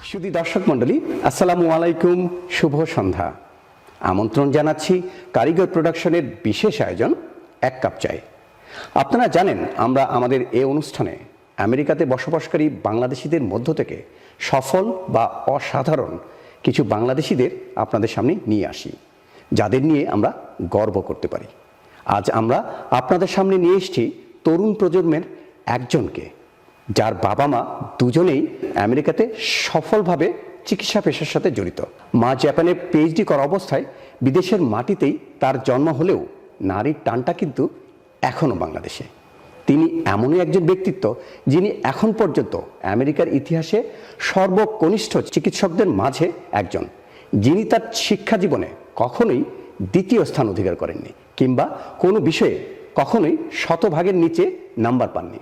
সুধী দর্শক মণ্ডলী, আসসালামু আলাইকুম, শুভ সন্ধ্যা। আমন্ত্রণ জানাচ্ছি কারিগর প্রোডাকশনের বিশেষ আয়োজন এক কাপ চায়। আপনারা জানেন আমরা আমাদের এই অনুষ্ঠানে আমেরিকাতে বসবাসকারী বাংলাদেশিদের মধ্য থেকে সফল বা অসাধারণ কিছু বাংলাদেশিদের আপনাদের সামনে নিয়ে আসি, যাদের নিয়ে আমরা গর্ব করতে পারি। আজ আমরা আপনাদের সামনে নিয়ে এসেছি তরুণ প্রজন্মের একজনকে, যার বাবা মা দুজনেই আমেরিকাতে সফলভাবে চিকিৎসা পেশার সাথে জড়িত। মা জাপানে পিএইচডি করা অবস্থায় বিদেশের মাটিতেই তার জন্ম হলেও নারীর টানটা কিন্তু এখনও বাংলাদেশে। তিনি এমনই একজন ব্যক্তিত্ব যিনি এখন পর্যন্ত আমেরিকার ইতিহাসে সর্বকনিষ্ঠ চিকিৎসকদের মাঝে একজন, যিনি তার শিক্ষা জীবনে কখনোই দ্বিতীয় স্থান অধিকার করেননি কিংবা কোনো বিষয়ে কখনোই শতভাগের নিচে নাম্বার পাননি।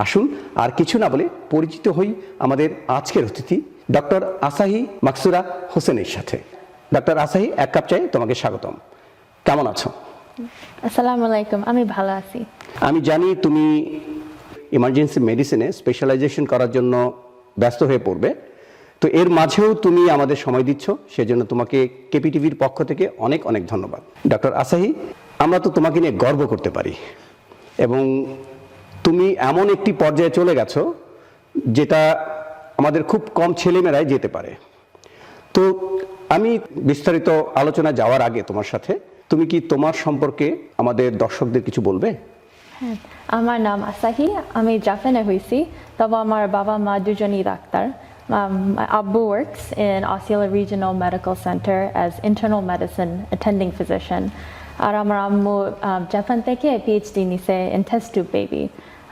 আসুন আর কিছু না বলে পরিচিত হই আমাদের আজকের অতিথি ডক্টর আসাহি মাকসুরা হোসেনের সাথে। ডক্টর আসাহি, এক কাপ চাই, তোমাকে স্বাগতম। কেমন আছো? আসসালামু আলাইকুম, আমি ভালো আছি। আমি জানি তুমি ইমার্জেন্সি মেডিসিনে স্পেশালাইজেশন করার জন্য ব্যস্ত হয়ে পড়বে, তো এর মাঝেও তুমি আমাদের সময় দিচ্ছ, সেজন্য তোমাকে কেপিটিভির পক্ষ থেকে অনেক অনেক ধন্যবাদ। ডক্টর আসাহি, আমরা তো তোমাকে নিয়ে গর্ব করতে পারি এবং তুমি এমন একটি পর্যায়ে চলে গেছো যেটা আমাদের খুব কম ছেলেমেয়েরাই যেতে পারে। তো আমি বিস্তারিত আলোচনা যাওয়ার আগে তোমার সাথে তুমি কি তোমার সম্পর্কে আমাদের দর্শকদের কিছু বলবে? হ্যাঁ, আমার নাম আসাহি, আমি জাপানে হয়েছি, তবে আমার বাবা মা দুজনই doctor. Abu works in Osceola Regional Medical Center as internal medicine attending physician. আর আমার আম্মু জাপান থেকে PhD নিছে in test tube baby.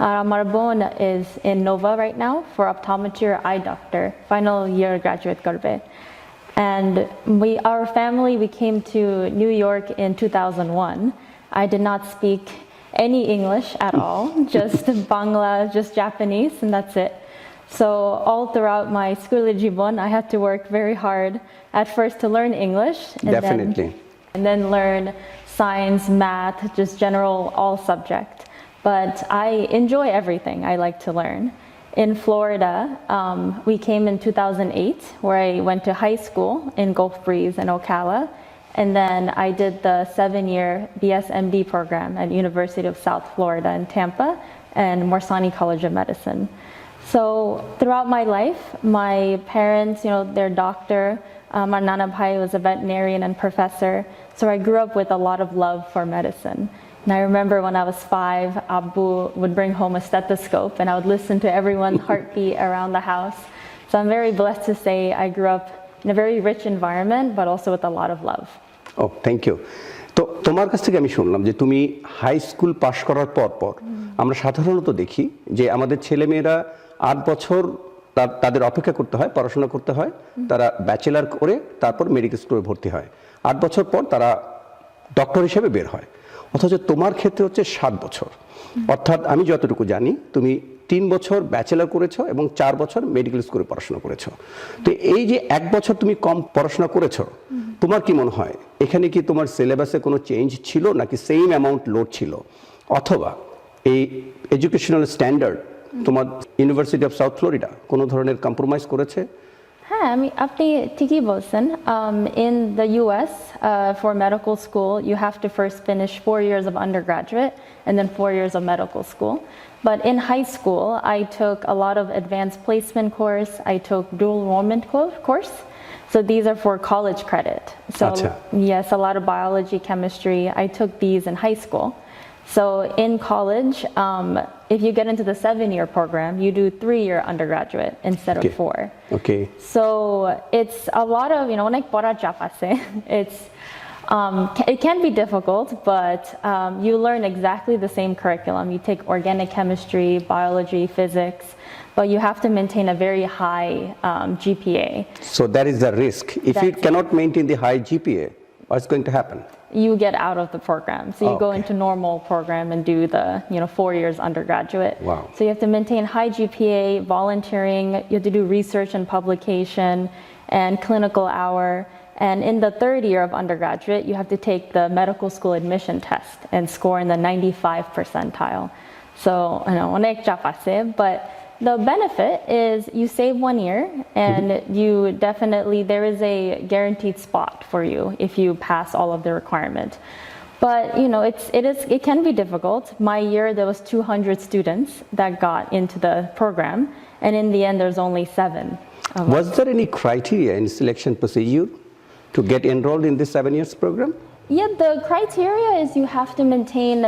আর আমার বোন is in Nova right now for optometry or eye doctor, final year graduate করবে. And our family, we came to New York in 2001. I did not speak any English at all, just Bangla, just Japanese, and that's it. So all throughout my school jibon, I had to work very hard at first to learn English. Definitely. And then learn science, math, just general all subject. But I enjoy everything I like to learn. In Florida, we came in 2008, where I went to high school in Gulf Breeze and Ocala. And then I did the 7-year BSMD program at University of South Florida in Tampa and Morsani College of Medicine. So throughout my life, my parents, their doctor, my nana bhai was a veterinarian and professor. So I grew up with a lot of love for medicine. And I remember when I was 5, Abu would bring home a stethoscope and I would listen to everyone's heartbeat around the house. So I'm very blessed to say I grew up in a very rich environment, but also with a lot of love. Oh, thank you. তো তোমার কাছ থেকে আমি শুনলাম যে তুমি high school পাশ করার পর আমরা সাধারণত দেখি যে আমাদের ছেলেমেয়েরা 8 বছর তাদের অপেক্ষা করতে হয়, পড়াশোনা করতে হয়, তারা ব্যাচেলার করে তারপর মেডিকেল স্কুলে ভর্তি হয়। 8 বছর পর তারা ডক্টর হিসেবে বের হয়, অথচ তোমার ক্ষেত্রে হচ্ছে 7 বছর। অর্থাৎ আমি যতটুকু জানি তুমি 3 বছর ব্যাচেলার করেছো এবং 4 বছর মেডিকেল স্কুলে পড়াশোনা করেছো। তো এই যে 1 বছর তুমি কম পড়াশোনা করেছো, তোমার কি মনে হয় এখানে কি তোমার সিলেবাসে কোনো চেঞ্জ ছিল নাকি সেম অ্যামাউন্ট লোড ছিল, অথবা এই এডুকেশনাল স্ট্যান্ডার্ড তোমার ইউনিভার্সিটি অফ সাউথ ফ্লোরিডা কোনো ধরনের কম্প্রোমাইজ করেছে? হ্যাঁ, আপনি ঠিকই বলছেন। In the US, for medical school, you have to first finish 4 years of undergraduate and then 4 years of medical school. But in high school, I took a lot of advanced placement course. I took dual enrollment course. So these are for college credit. So yes, a lot of biology, chemistry. I took these in high school. So in college, if you get into the 7-year program, you do 3-year undergraduate instead of 4. Okay. So it's a lot of, like pora japase. It can be difficult, but you learn exactly the same curriculum. You take organic chemistry, biology, physics, but you have to maintain a very high GPA. So that is the risk. If you cannot maintain the high GPA, what's going to happen? You get out of the program. So you go into normal program and do the 4 years undergraduate. Wow. So you have to maintain high GPA, volunteering, you have to do research and publication and clinical hour. And in the 3rd year of undergraduate, you have to take the medical school admission test and score in the 95 percentile. So, onek japase, but The benefit is you save 1 year, and you definitely, there is a guaranteed spot for you if you pass all of the requirement. But you know, it can be difficult. My year there was 200 students that got into the program, and in the end there's only 7 of us. Was there any criteria in selection procedure to get enrolled in this 7 years program? Yeah, the criteria is you have to maintain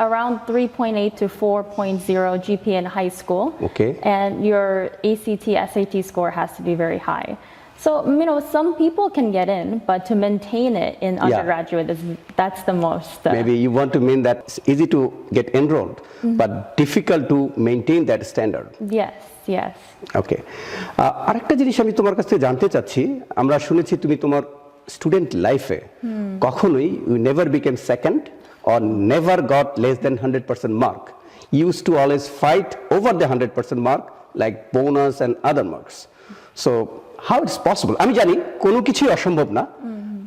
around 3.8 to 4.0 GPA in high school. Okay. And your ACT, SAT score has to be very high. So, you know, some people can get in, but to maintain it in undergraduate, that's the most. Maybe you want to mean that it's easy to get enrolled, but difficult to maintain that standard. Yes, yes. ওকে আরেকটা জিনিস আমি তোমার কাছ থেকে জানতে চাচ্ছি, আমরা শুনেছি তুমি তোমার স্টুডেন্ট লাইফে কখনোই you never became second or never got less than 100% mark, use to always fight over the 100% mark like bonus and other marks. So how it's possible? আমি জানি কোনো কিছুই অসম্ভব না,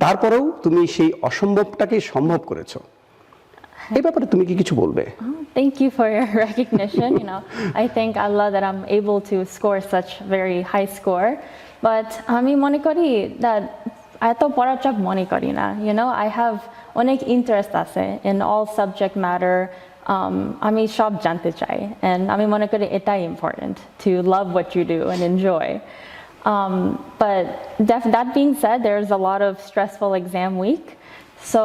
তারপরেও তুমি সেই অসম্ভবটাকে সম্ভব করেছো, এই ব্যাপারে তুমি কি কিছু বলবে? Thank you for your recognition. You know, I thank Allah that I'm able to score such very high score. But আমি মনে করি that এত পড়ার চাপ মনে করি না. You know, I have অনেক interest আছে in all subject matter. আমি সব জানতে চাই, and আমি মনে করি এটাই important, to love what you do and enjoy. But that being said, there's a lot of stressful exam week. So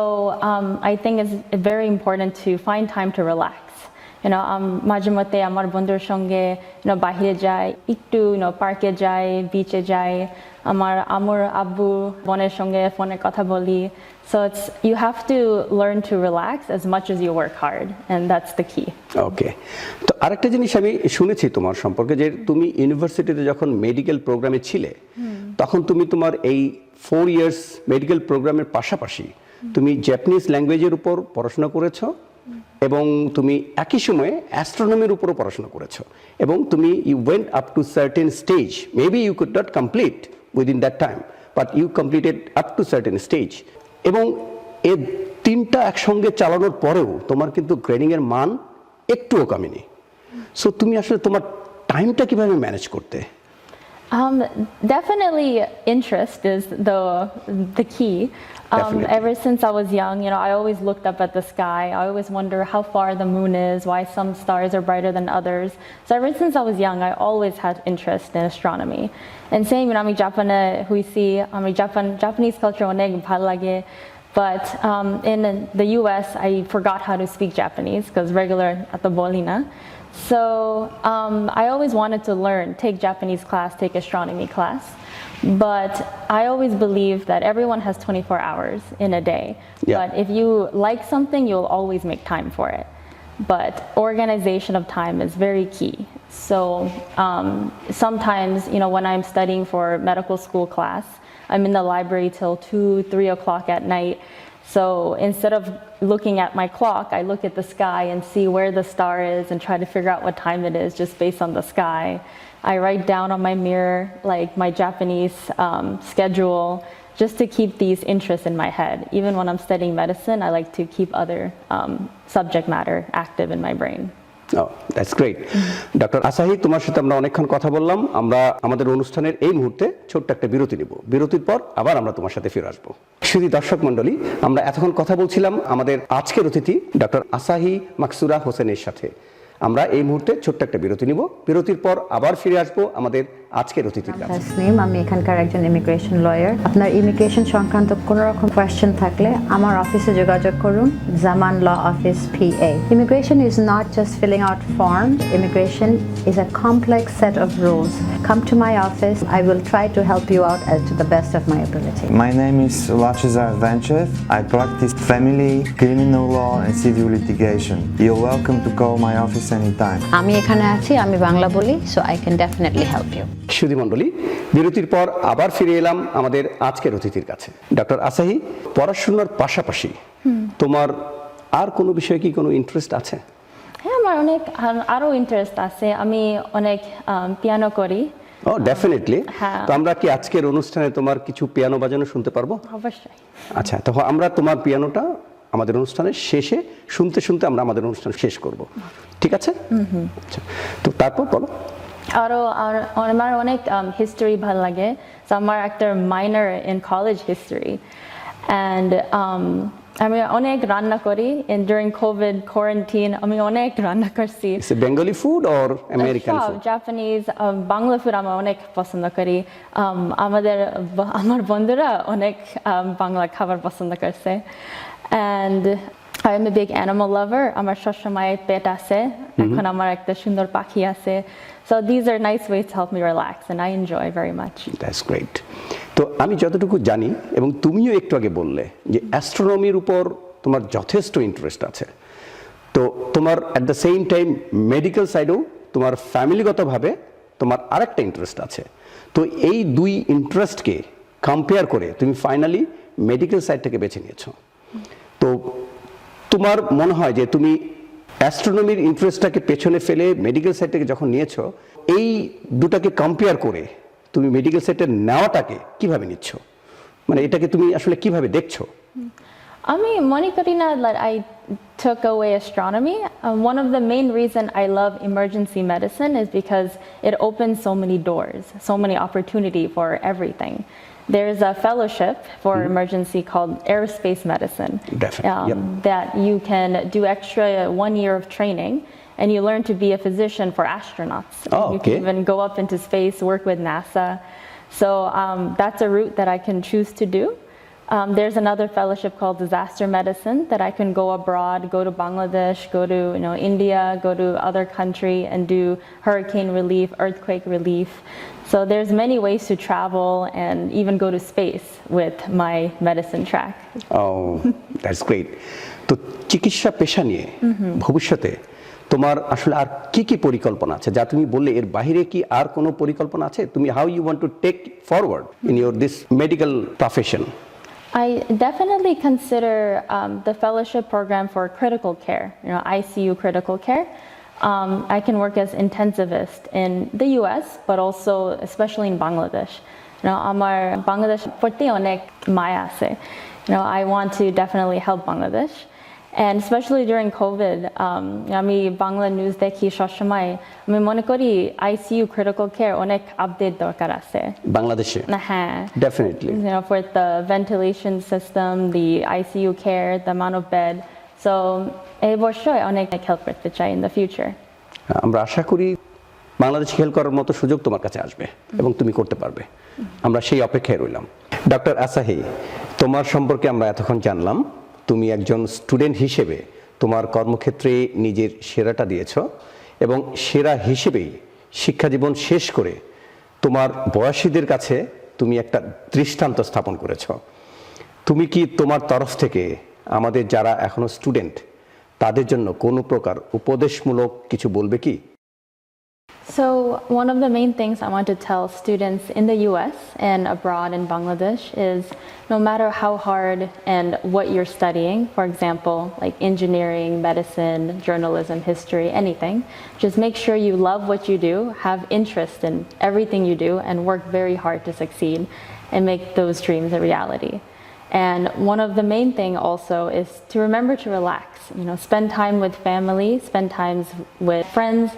I think it's very important to find time to relax. You know, মাঝে মধ্যে আমার বন্ধুর সঙ্গে বাহিরে যাই, একটু পার্কে যাই, বিচে যাই, আমার আম্মুর আব্বু বোনের সঙ্গে ফোনে কথা বলি. So you have to learn to relax as much as you work hard, and that's the key. ওকে, তো আরেকটা জিনিস আমি শুনেছি তোমার সম্পর্কে, যে তুমি ইউনিভার্সিটিতে যখন মেডিকেল প্রোগ্রামে ছিলে তখন তুমি তোমার এই 4 ইয়ার্স মেডিকেল প্রোগ্রামের পাশাপাশি তুমি জাপানিজ ল্যাঙ্গুয়েজের উপর পড়াশোনা করেছো, এবং তুমি একই সময়ে অ্যাস্ট্রোনমির উপরও পড়াশোনা করেছো, এবং তুমি you went up to certain stage, maybe you could not complete within that time, but you completed up to certain stage. এবং এই তিনটা একসঙ্গে চালানোর পরেও তোমার কিন্তু গ্রেডিংয়ের মান একটুও কমেনি। সো তুমি আসলে তোমার টাইমটা কিভাবে ম্যানেজ করতে? Definitely interest is the key. Ever since I was young, you know, I always looked up at the sky. I always wonder how far the moon is, why some stars are brighter than others. So ever since I was young, I always had interest in astronomy. And same, you know, আমি জাপানে হইছি, আমি Japanese culture অনেক ভালো লাগে. But in the US, I forgot how to speak Japanese because regular at the bolina. So I always wanted to learn, take Japanese class, take astronomy class. But I always believe that everyone has 24 hours in a day. Yeah. But if you like something, you'll always make time for it. But organization of time is very key. So sometimes, you know, when I'm studying for medical school class, I'm in the library till 2, 3 o'clock at night. So instead of looking at my clock, I look at the sky and see where the star is and try to figure out what time it is just based on the sky. I write down on my mirror like my Japanese schedule just to keep these interests in my head. Even when I'm studying medicine, I like to keep other subject matter active in my brain. Oh, that's great. Doctor Asahi, তোমার সাথে আমরা অনেকক্ষণ কথা বললাম। আমরা আমাদের অনুষ্ঠানের এই মুহূর্তে ছোট্ট একটা বিরতি নিব। বিরতির পর আবার আমরা তোমার সাথে ফিরে আসবো। শুধু দর্শক মণ্ডলী, আমরা এতক্ষণ কথা বলছিলাম আমাদের আজকের অতিথি ডক্টর আসাহি মাকসুরা হোসেনের সাথে। আমরা এই মুহূর্তে ছোট্ট একটা বিরতি নিব। বিরতির পর আবার ফিরে আসবো আমাদের আজকের অতিথির কাছে। তাসনিম, আমি এখানকার একজন ইমিগ্রেশন লয়ার। আপনার ইমিগ্রেশন সংক্রান্ত কোনো রকম কোয়েশ্চেন থাকলে আমার অফিসে যোগাযোগ করুন, জামান ল office PA. Immigration is not just filling out forms. Immigration is a complex set of rules. Come to my office. I will try to help you out as to the best of my ability. My name is Lachizar Venchev. I practice family, criminal law and civil litigation. You're welcome to call my office anytime. আমি এখানে আছি, আমি বাংলা বলি, so I can definitely help you. সুধী মণ্ডলী, বিরতির পর আবার ফিরে এলাম আমাদের আজকের অতিথির কাছে। ডক্টর আসাহি, পড়াশোনার পাশাপাশি তোমার আর কোনো বিষয়ে কি কোনো ইন্টারেস্ট আছে? হ্যাঁ, আমার অনেক আরো ইন্টারেস্ট আছে। আমি অনেক পিয়ানো করি। ও, ডেফিনেটলি। হ্যাঁ। তো আমরা কি আজকের অনুষ্ঠানে তোমার কিছু পিয়ানো বাজানো শুনতে পারবো? অবশ্যই। আচ্ছা, তো আমরা তোমার পিয়ানোটা আমাদের অনুষ্ঠানের শেষে শুনতে শুনতে আমরা আমাদের অনুষ্ঠান শেষ করব, ঠিক আছে? আচ্ছা, তো তারপর বলো। আমার অনেক হিস্ট্রি ভালো লাগে, so আমার একটা minor in college history, and আমি অনেক রান্না করি, and during COVID quarantine আমি অনেক রান্না করছি। Is it Bengali food or American সব food? জাপানিজ, বাংলা ফুড আমি অনেক পছন্দ করি। আমার বন্ধুরা অনেক বাংলা খাবার পছন্দ করছে, and I am a big animal lover. আমার সবসময় পেট আছে, এখন আমার একটা সুন্দর পাখি আছে, so these are nice ways to help me relax and I enjoy very much. That's great. তো আমি যতটুকু জানি এবং তুমিও একটু আগে বললে যে অ্যাস্ট্রোনমির উপর তোমার যথেষ্ট ইন্টারেস্ট আছে, তো তোমার at the same time medical সাইডেও তোমার ফ্যামিলিগতভাবে তোমার আরেকটা ইন্টারেস্ট আছে, তো এই দুই ইন্টারেস্টকে কম্পেয়ার করে তুমি ফাইনালি মেডিকেল সাইডটাকে বেছে নিয়েছো। তো তোমার মনে হয় যে তুমি অ্যাস্ট্রোনমির ইন্টারেস্টটাকে পেছনে ফেলে মেডিকেল সাইডটাকে যখন নিয়েছো, এই দুটাকে কম্পেয়ার করে তুমি মেডিকেল সাইডে নেওয়াটাকে কিভাবে নিচ্ছ, মানে এটাকে তুমি আসলে কিভাবে দেখছো? আমি মনে করি না that I took away astronomy. One of the main reason I love emergency medicine is because it opens so many doors, so many opportunity for everything. There's a fellowship for emergency called aerospace medicine. Definitely, yep. That you can do extra 1 year of training and you learn to be a physician for astronauts. Oh, you okay. can even go up into space, work with NASA. So that's a route that I can choose to do. There's another fellowship called disaster medicine that I can go abroad, go to Bangladesh, go to India, go to other country and do hurricane relief, earthquake relief. So there's many ways to travel and even go to space with my medicine track. Oh, that's great. তো চিকিৎসা পেশা নিয়ে ভবিষ্যতে তোমার আসলে আর কি কি পরিকল্পনা আছে, যা তুমি বললে এর বাইরে কি আর কোনো পরিকল্পনা আছে? তুমি how you want to take forward in your this medical profession? I definitely consider the fellowship program for critical care, ICU critical care. I can work as intensivist in the US, but also especially in Bangladesh. Amar Bangladesh porte onek maya ase. I want to definitely help Bangladesh. And especially during COVID, আমি Bangla news দেখি সবসময়, আমি মনে করি ICU critical care অনেক update দরকার আছে বাংলাদেশে। হ্যাঁ, definitely. for the ventilation system, the ICU care, the amount of bed. So এই বছর অনেক হেল্প করতে চাই in the future. আমরা আশা করি বাংলাদেশ হেল্প করার মতো সুযোগ তোমার কাছে আসবে এবং তুমি করতে পারবে, আমরা সেই অপেক্ষায় রইলাম। ডক্টর আসাহি, তোমার সম্পর্কে আমরা এতক্ষণ জানলাম, তুমি একজন স্টুডেন্ট হিসেবে তোমার কর্মক্ষেত্রে নিজের সেরাটা দিয়েছ এবং সেরা হিসেবেই শিক্ষাজীবন শেষ করে তোমার বয়সীদের কাছে তুমি একটা দৃষ্টান্ত স্থাপন করেছ। তুমি কি তোমার তরফ থেকে আমাদের যারা এখনো স্টুডেন্ট তাদের জন্য কোনো প্রকার উপদেশমূলক কিছু বলবে কি? So one of the main things I want to tell students in the US and abroad in Bangladesh is no matter how hard and what you're studying, for example, like engineering, medicine, journalism, history, anything, just make sure you love what you do, have interest in everything you do, and work very hard to succeed and make those dreams a reality. And one of the main thing also is to remember to relax, spend time with family, spend times with friends,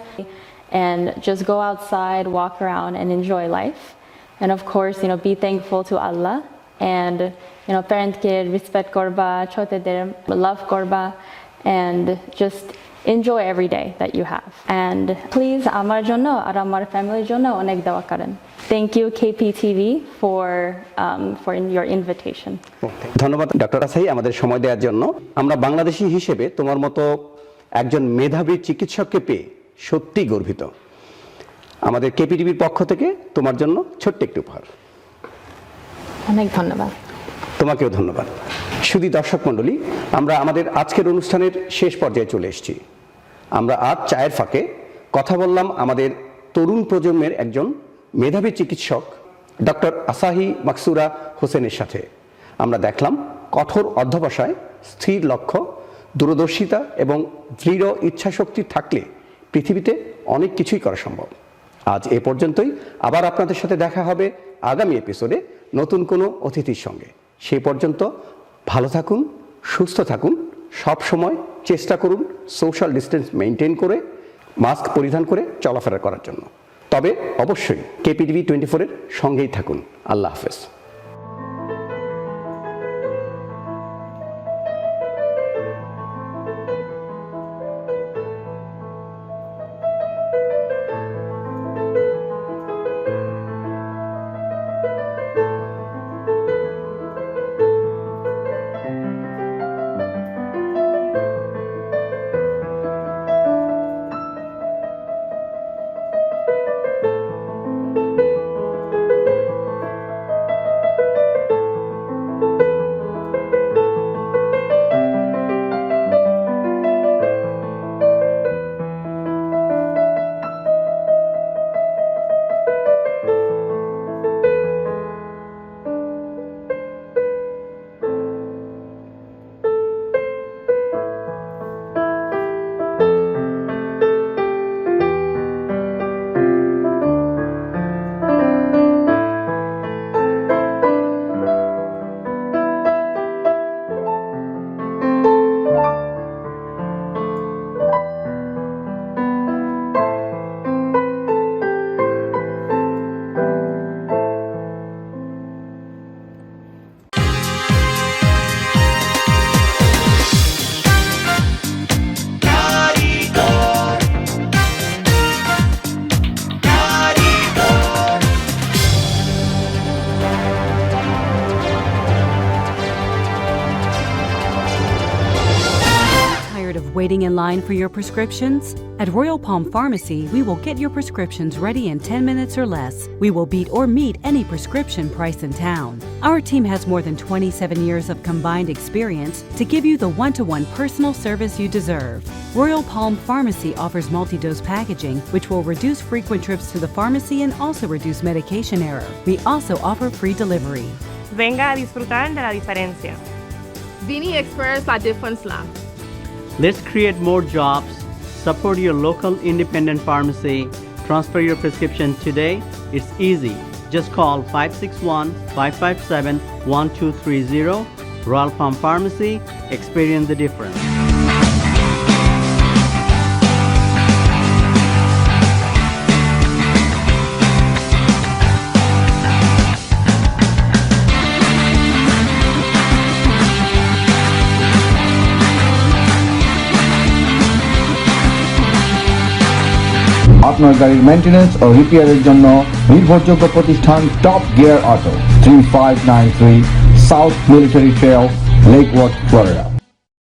and just go outside, walk around and enjoy life. And of course, be thankful to Allah and, parent ke respect korba, choteder love korba, and just enjoy every day that you have. And please, amar jonno ar amar family jonno onek doa karen. Thank you KPTV for your invitation. ধন্যবাদ doctor Asahi আমাদের সময় দেওয়ার জন্য। আমরা বাংলাদেশি হিসেবে তোমার মতো একজন মেধাবী চিকিৎসককে পেয়ে সত্যি গর্বিত। আমাদের কেপিটিভির পক্ষ থেকে তোমার জন্য ছোট্ট একটি উপহার। অনেক ধন্যবাদ। তোমাকেও ধন্যবাদ। শুধু দর্শক মণ্ডলী, আমরা আমাদের আজকের অনুষ্ঠানের শেষ পর্যায়ে চলে এসেছি। আমরা আজ চায়ের ফাঁকে কথা বললাম আমাদের তরুণ প্রজন্মের একজন মেধাবী চিকিৎসক ডক্টর আসাহি মাকসুরা হোসেনের সাথে। আমরা দেখলাম কঠোর অধ্যবসায়, স্থির লক্ষ্য, দূরদর্শিতা এবং দৃঢ় ইচ্ছাশক্তি থাকলে পৃথিবীতে অনেক কিছুই করা সম্ভব। আজ এ পর্যন্তই। আবার আপনাদের সাথে দেখা হবে আগামী এপিসোডে নতুন কোনো অতিথির সঙ্গে। সেই পর্যন্ত ভালো থাকুন, সুস্থ থাকুন, সব সময় চেষ্টা করুন সোশ্যাল ডিস্টেন্স মেনটেন করে মাস্ক পরিধান করে চলাফেরা করার জন্য। তবে অবশ্যই কেপিটিভি 24-এর সঙ্গেই থাকুন। আল্লাহ হাফেজ। Waiting in line for your prescriptions? At Royal Palm Pharmacy, we will get your prescriptions ready in 10 minutes or less. We will beat or meet any prescription price in town. Our team has more than 27 years of combined experience to give you the one-to-one personal service you deserve. Royal Palm Pharmacy offers multi-dose packaging, which will reduce frequent trips to the pharmacy and also reduce medication error. We also offer free delivery. Venga a disfrutar de la diferencia. Vini experience la difference la. Let's create more jobs, support your local independent pharmacy, transfer your prescription today. It's easy. Just call 561-557-1230. Royal Palm Pharmacy, experience the difference. আপনার গাড়ির maintenance ও রিপেয়ারের জন্য নির্ভরযোগ্য প্রতিষ্ঠান top gear auto, 3593 south military trail, Lake Worth, Florida.